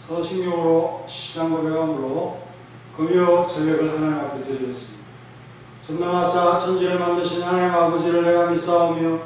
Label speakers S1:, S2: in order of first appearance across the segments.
S1: 서신경으로 신앙 고백함으로 금요 새벽을 하나님 앞에 드리겠습니다. 전능하사 천지를 만드신 하나님 아버지를 내가 믿사오며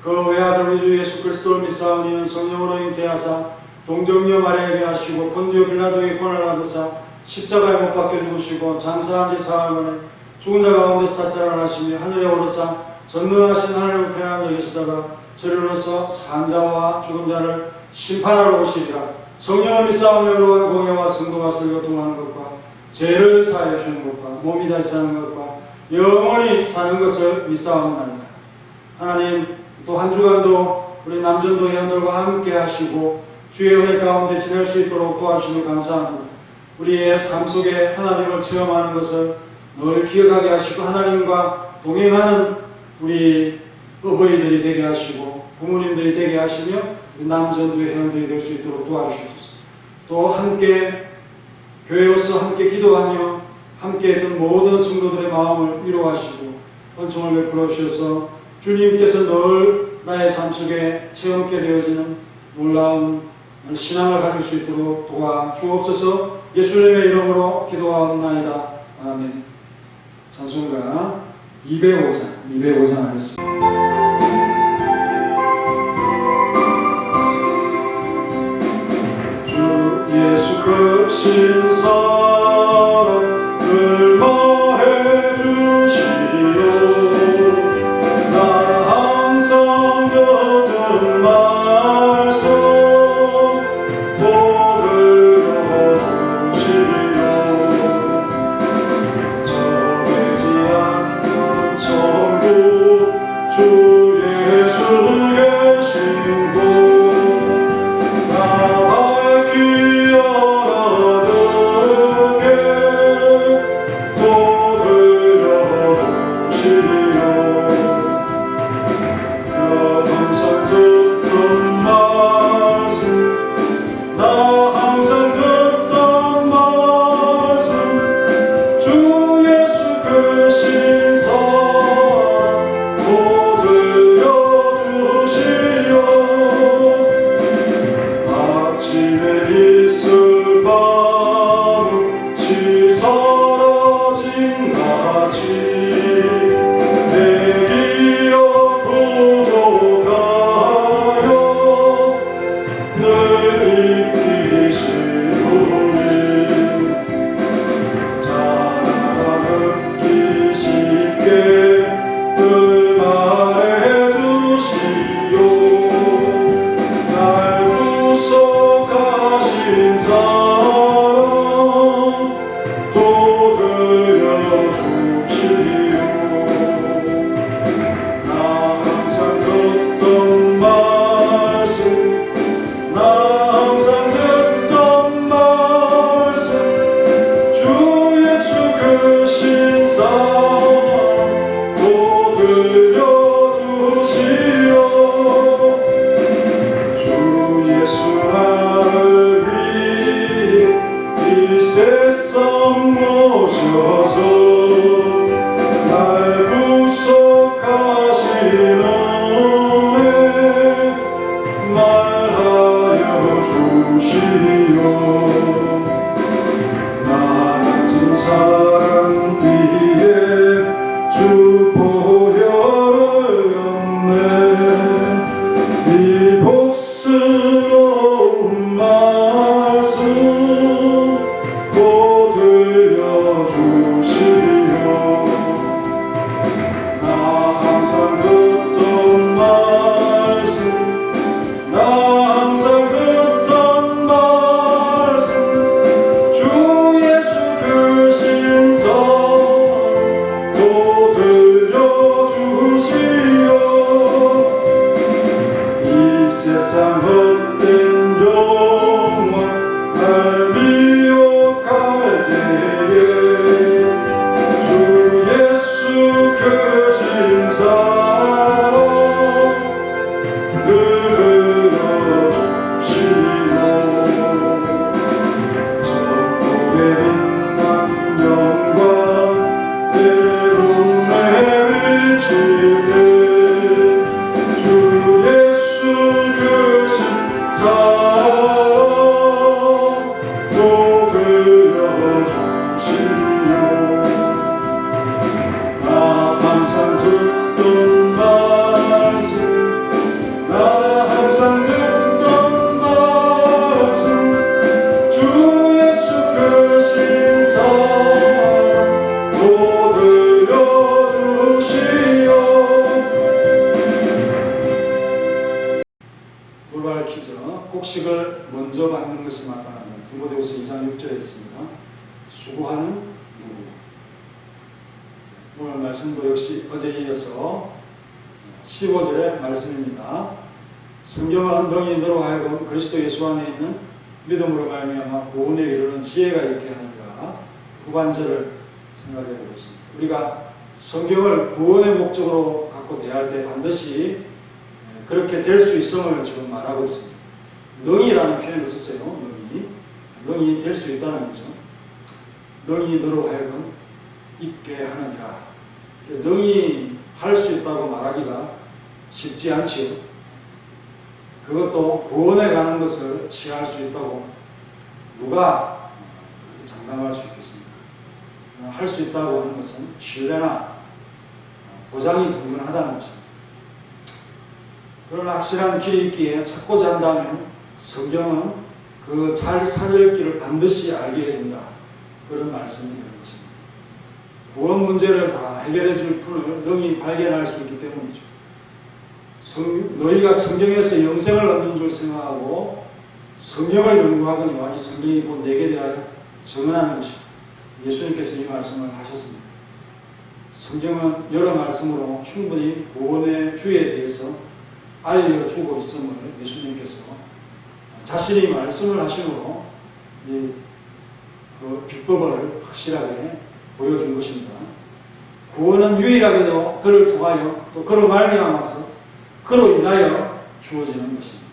S1: 그 외아들 우리 주 예수 그리스도를 믿사오니는 성령으로 잉태하사 동정녀 마리아에게 하시고 본디오 빌라도의 권을 받으사 십자가에 못 박혀 죽으시고 장사한 지 사흘 만에 죽은 자 가운데서 다살아나시며 하늘에 오르사 전능하신 하나님 우편에 앉아 계시다가 저리로서 산 자와 죽은 자를 심판하러 오시리라. 성령을 믿사오며 의로운 공예와 성도가 설교통하는 것과 죄를 사하여 주는 것과 몸이 다시 사는 것과 영원히 사는 것을 믿사옵나이다. 하나님, 또 한 주간도 우리 남전도 회원들과 함께 하시고 주의 은혜 가운데 지낼 수 있도록 도와주시며 감사합니다. 우리의 삶 속에 하나님을 체험하는 것을 늘 기억하게 하시고 하나님과 동행하는 우리 어버이들이 되게 하시고 부모님들이 되게 하시며 남전도의 회원들이 될 수 있도록 도와주시옵소서. 또 함께 교회로서 함께 기도하며 함께 했던 모든 성도들의 마음을 위로하시고 은총을 베풀어 주셔서 주님께서 늘 나의 삶 속에 체험케 되어지는 놀라운 신앙을 가질 수 있도록 도와주옵소서. 예수님의 이름으로 기도하옵나이다. 아멘. 찬송가 205장 하겠습니다. 주 예수 크신 사랑 늘 말해 주시오. 나 항상 듣던 말씀 또 들려주시오. 정해지 않는 천국 주 예수 계신 곳 나 밝히 알아듣게 또 들려주시오. 항상 듣던 말씀 나 항상 듣던 말씀 주 예수 크신 사랑 또 들려주시오. 아침에 있을 밤시 사라짐같이 내 기억 부족하여 늘 익히시노니 잘 알아듣기 쉽게 늘 말해주시오. 날 구속하신 사 먼저 받는 것이 마땅하다. 디모데후서 2장 6절에 있습니다. 수고하는 누구. 오늘 말씀도 역시 어제에 이어서 15절의 말씀입니다. 성경은 너희 너로 하여금 그리스도 예수 안에 있는 믿음으로 말미암아 구원에 이르는 지혜가 있게 하느니라. 후반절을 생각해 보겠습니다. 우리가 성경을 구원의 목적으로 갖고 대할 때 반드시 그렇게 될 수 있음을 지금 말하고 있습니다. 능이라는 표현을 썼어요. 능이 될 수 있다는 거죠. 능이 너로 하여금 있게 하느니라. 능이 할 수 있다고 말하기가 쉽지 않지요. 그것도 구원에 가는 것을 취할 수 있다고 누가 그렇게 장담할 수 있겠습니까? 할 수 있다고 하는 것은 신뢰나 보장이 든든하다는 것입니다. 그런 확실한 길이 있기에 찾고자 한다면 성경은 그 잘 찾을 길을 반드시 알게 해준다. 그런 말씀이 되는 것입니다. 구원 문제를 다 해결해 줄 분을 능히 발견할 수 있기 때문이죠. 너희가 성경에서 영생을 얻는 줄 생각하고 성경을 연구하거니와 이 성경이 곧 내게 대하여 증언하는 것이다. 예수님께서 이 말씀을 하셨습니다. 성경은 여러 말씀으로 충분히 구원의 주에 대해서 알려주고 있음을 예수님께서 자신이 말씀을 하심으로 그 비법을 확실하게 보여준 것입니다. 구원은 유일하게도 그를 통하여 또 그로 말미암아서 그로 인하여 주어지는 것입니다.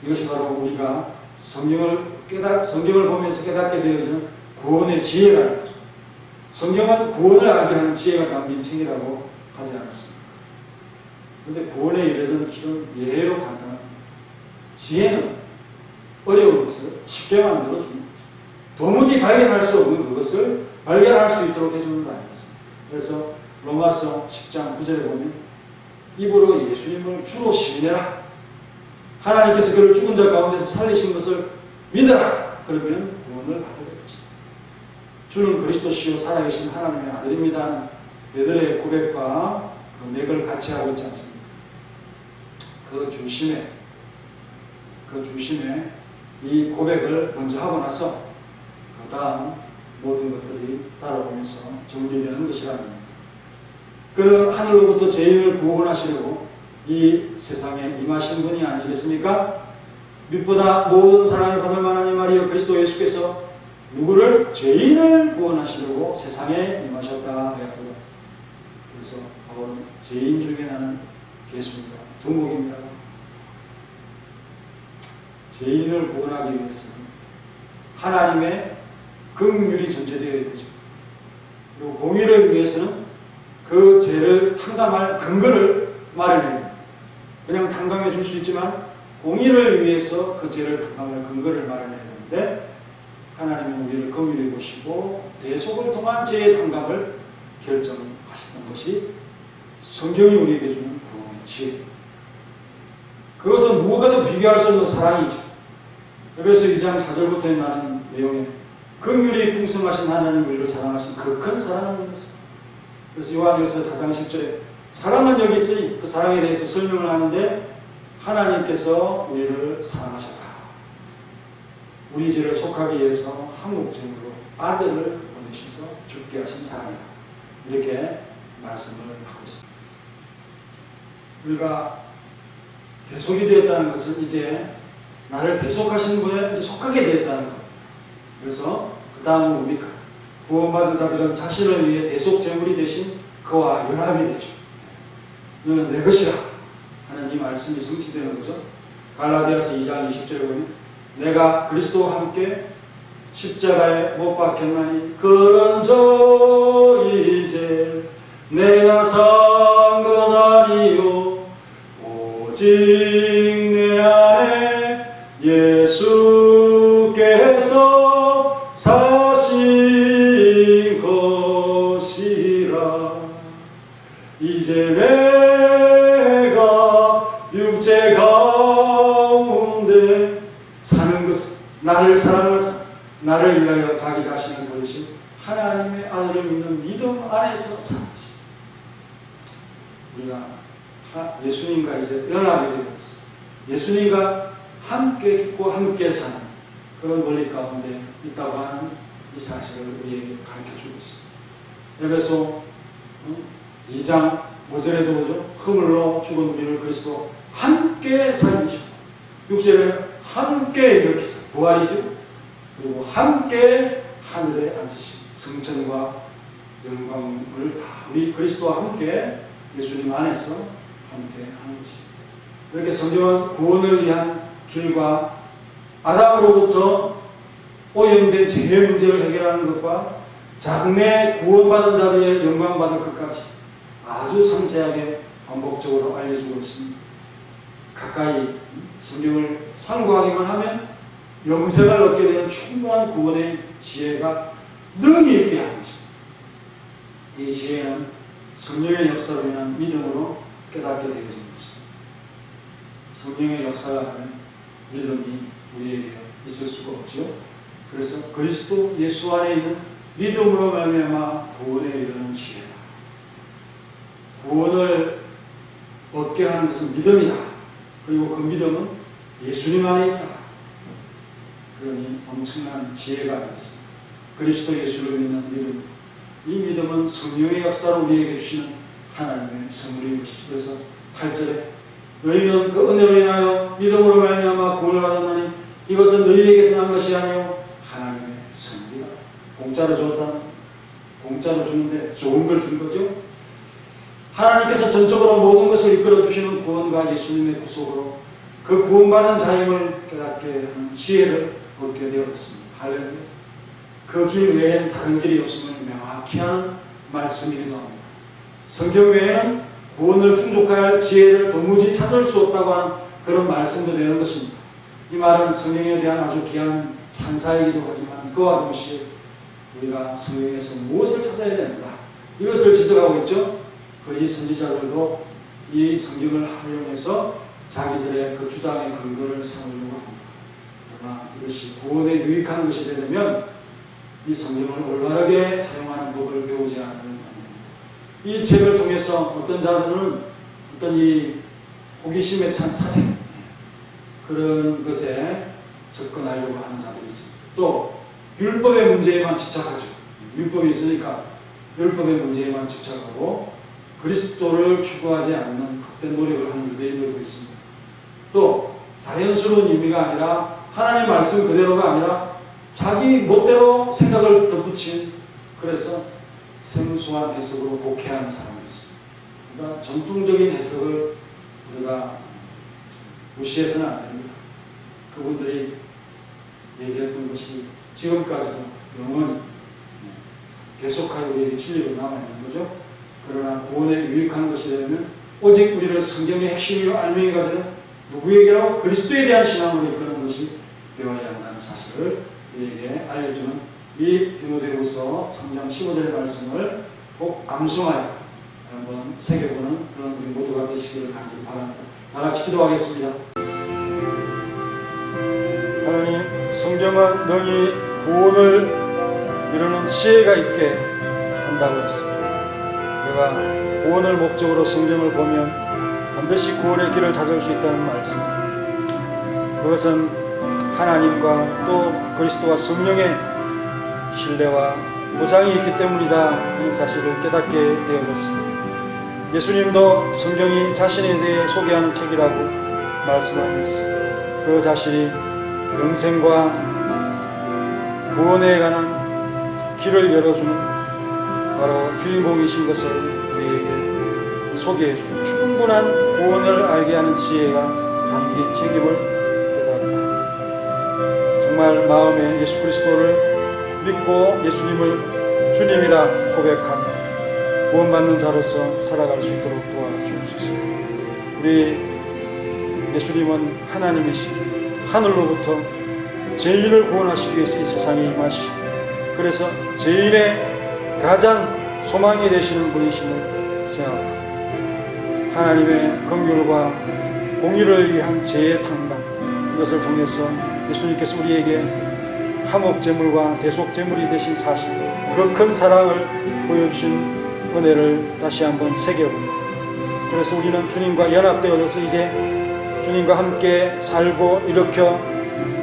S1: 이것이 바로 우리가 성경을 보면서 깨닫게 되어지는 구원의 지혜라는 거죠. 성경은 구원을 알게 하는 지혜가 담긴 책이라고 하지 않았습니까? 그런데 구원에 이르는 길은 예외로 간단합니다. 지혜는 어려운 것을 쉽게 만들어주는 거죠. 도무지 발견할 수 없는 그것을 발견할 수 있도록 해주는 거 아니겠습니까? 그래서 로마서 10장 9절에 보면 입으로 예수님을 주로 시인해라. 하나님께서 그를 죽은 자 가운데서 살리신 것을 믿어라. 그러면 구원을 받게 될 것이다. 주는 그리스도시요 살아계신 하나님의 아들입니다. 베드로의 고백과 그 맥을 같이 하고 있지 않습니까? 그 중심에 이 고백을 먼저 하고 나서 그 다음 모든 것들이 따라오면서 정리되는 것이라는 겁니다. 그는 하늘로부터 죄인을 구원하시려고 이 세상에 임하신 분이 아니겠습니까? 빛보다 모든 사랑을 받을 만한 이 말이여 그리스도 예수께서 누구를? 죄인을 구원하시려고 세상에 임하셨다 하였더라. 그래서 바울은 죄인 중에 나는 개수입니다. 두목입니다. 죄인을 구원하기 위해서는 하나님의 긍휼이 전제되어야 되죠. 그리고 공의를 위해서는 그 죄를 탕감할 근거를 마련해야 됩니다. 그냥 탕감해 줄 수 있지만 공의를 위해서 그 죄를 탕감할 근거를 마련해야 되는데 하나님은 우리를 긍휼히 보시고 대속을 통한 죄의 탕감을 결정하시는 것이 성경이 우리에게 주는 구원의 지혜. 그것은 무엇과도 비교할 수 없는 사랑이죠. 에베소 2장 4절부터 나는 내용에 긍휼이 풍성하신 하나님 우리를 사랑하신 그 큰 사랑을 믿었습니다. 그래서 요한일서 4장 10절에 사랑은 여기 있으니 그 사랑에 대해서 설명을 하는데 하나님께서 우리를 사랑하셨다. 우리 죄를 속하기 위해서 한목제물로 아들을 보내셔서 죽게 하신 사랑이다. 이렇게 말씀을 하고 있습니다. 우리가 대속이 되었다는 것은 이제 나를 대속하신 분에 이제 속하게 되었다는 것. 그래서 그 다음은 뭡니까? 구원받은 자들은 자신을 위해 대속 제물이 되신 그와 연합이 되죠. 너는 내 것이라 하는 이 말씀이 성취되는 거죠. 갈라디아서 2장 20절에 보면 내가 그리스도와 함께 십자가에 못 박혔나니 그런저 이제 내가 산 것 아니요 오직 내 안에 예수께서 사신 것이라. 이제 내가 육체 가운데 사는 것은 나를 사랑하사 나를 위하여 자기 자신을 보이신 하나님의 아들을 믿는 믿음 안에서 사는 것입니다. 우리가 예수님과 이제 연합이 되면서 예수님과 함께 죽고 함께 사는 그런 원리 가운데 있다고 하는 이 사실을 우리에게 가르쳐주고 있습니다. 에베소 2장 5절에도 보죠. 허물로 죽은 우리를 그리스도 함께 살리시고 6절에 함께 일으키사 부활이죠. 그리고 함께 하늘에 앉으시고 승천과 영광을 다 우리 그리스도와 함께 예수님 안에서 함께 하는 것입니다. 이렇게 성경은 구원을 위한 길과 아담으로부터 오염된 죄의 문제를 해결하는 것과 장래 구원받은 자들의 영광받을 것까지 아주 상세하게 반복적으로 알려주고 있습니다. 가까이 성경을 상고하기만 하면 영생을 얻게 되는 충분한 구원의 지혜가 능히 있게 하는 것입니다. 이 지혜는 성령의 역사로 인한 믿음으로 깨닫게 되어지는 것입니다. 성령의 역사가 하면 믿음이 우리에게 있을 수가 없죠. 그래서 그리스도 예수 안에 있는 믿음으로 말미암아 구원에 이르는 지혜다. 구원을 얻게 하는 것은 믿음이다. 그리고 그 믿음은 예수님 안에 있다. 그러니 엄청난 지혜가 있습니다. 그리스도 예수를 믿는 믿음. 이 믿음은 성령의 역사로 우리에게 주시는 하나님의 선물인 것이죠. 그래서 8절에 너희는 그 은혜로 인하여 믿음으로 말미암아 구원을 받았나니 이것은 너희에게서 난 것이 아니요 하나님의 선물이다. 공짜로 줬다. 공짜로 주는데 좋은 걸 준 거죠. 하나님께서 전적으로 모든 것을 이끌어 주시는 구원과 예수님의 구속으로 그 구원받은 자임을 깨닫게 하는 지혜를 얻게 되었습니다. 할렐루야. 그 길 외엔 다른 길이 없음을 명확히 하는 말씀이기도 합니다. 성경 외에는 구원을 충족할 지혜를 도무지 찾을 수 없다고 하는 그런 말씀도 되는 것입니다. 이 말은 성경에 대한 아주 귀한 찬사이기도 하지만 그와 동시에 우리가 성경에서 무엇을 찾아야 됩니다. 이것을 지적하고 있죠. 거짓 선지자들도 이 성경을 활용해서 자기들의 그 주장의 근거를 세우려고 합니다. 그러나 이것이 구원에 유익한 것이 되려면 이 성경을 올바르게 사용하는 법을 배우지 않으면 안 됩니다. 이 책을 통해서 어떤 자들은 어떤 이 호기심에 찬 사색 그런 것에 접근하려고 하는 자들이 있습니다. 또 율법의 문제에만 집착하죠. 율법이 있으니까 율법의 문제에만 집착하고 그리스도를 추구하지 않는 헛된 노력을 하는 유대인들도 있습니다. 또 자연스러운 의미가 아니라 하나님의 말씀 그대로가 아니라 자기 멋대로 생각을 덧붙인 그래서 생소한 해석으로 곡해하는 사람이 있습니다. 그러니까 전통적인 해석을 우리가 무시해서는 안 됩니다. 그분들이 얘기했던 것이 지금까지도 영원히 계속하여 우리에게 진리로 남아있는 거죠. 그러나 구원에 유익한 것이 되면 오직 우리를 성경의 핵심이요 알맹이가 되는 누구에게로 그리스도에 대한 신앙으로 이끄는 것이 되어야 한다는 사실을 우리에게 알려주는 이 디모데후서 3장 15절의 말씀을 꼭 암송하여 한번 새겨보는 그런 우리 모두가 되시기를 간절히 바랍니다. 다같이 기도하겠습니다. 하나님, 성경은 능히 구원을 이루는 지혜가 있게 한다고 했습니다. 우리가 구원을 목적으로 성경을 보면 반드시 구원의 길을 찾을 수 있다는 말씀. 그것은 하나님과 또 그리스도와 성령의 신뢰와 보장이 있기 때문이다 하는 사실을 깨닫게 되어졌습니다. 예수님도 성경이 자신에 대해 소개하는 책이라고 말씀하면서 그 자신이 영생과 구원에 관한 길을 열어주는 바로 주인공이신 것을 우리에게 소개해주는 충분한 구원을 알게 하는 지혜가 담긴 책임을 깨닫고 정말 마음에 예수 그리스도를 믿고 예수님을 주님이라 고백하며 구원받는 자로서 살아갈 수 있도록 도와주옵소서. 우리 예수님은 하나님이시기 하늘로부터 죄인을 구원하시기 위해서 이 세상에 임하시고 그래서 죄인의 가장 소망이 되시는 분이심을 생각하고 하나님의 긍휼과 공의를 위한 죄의 탕감 이것을 통해서 예수님께서 우리에게 화목제물과 대속제물이 되신 사실 그 큰 사랑을 보여주신 은혜를 다시 한번 새겨봅니다. 그래서 우리는 주님과 연합되어서 이제 주님과 함께 살고 일으켜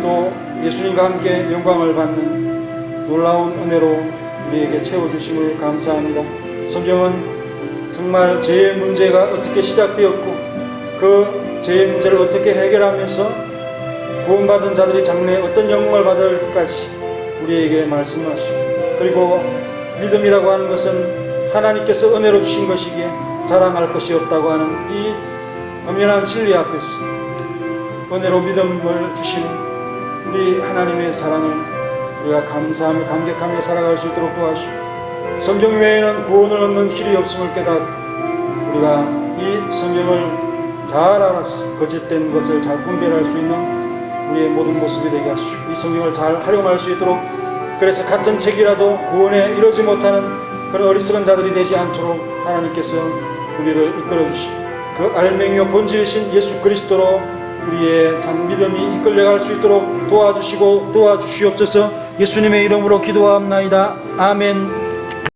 S1: 또 예수님과 함께 영광을 받는 놀라운 은혜로 우리에게 채워주심을 감사합니다. 성경은 정말 죄의 문제가 어떻게 시작되었고 그 죄의 문제를 어떻게 해결하면서 구원받은 자들이 장래에 어떤 영광을 받을까지 우리에게 말씀하시고, 그리고 믿음이라고 하는 것은 하나님께서 은혜로 주신 것이기에 자랑할 것이 없다고 하는 이 엄연한 진리 앞에서 은혜로 믿음을 주신 우리 하나님의 사랑을 우리가 감사하며 감격하며 살아갈 수 있도록 도와주시고, 성경 외에는 구원을 얻는 길이 없음을 깨닫고 우리가 이 성경을 잘 알아서 거짓된 것을 잘 분별할 수 있는 우리의 모든 모습이 되게 하시고, 이 성경을 잘 활용할 수 있도록, 그래서 같은 책이라도 구원에 이르지 못하는 그런 어리석은 자들이 되지 않도록 하나님께서 우리를 이끌어 주시고, 그 알맹이와 본질이신 예수 그리스도로 우리의 참 믿음이 이끌려갈 수 있도록 도와주시고 도와주시옵소서. 예수님의 이름으로 기도하옵나이다. 아멘.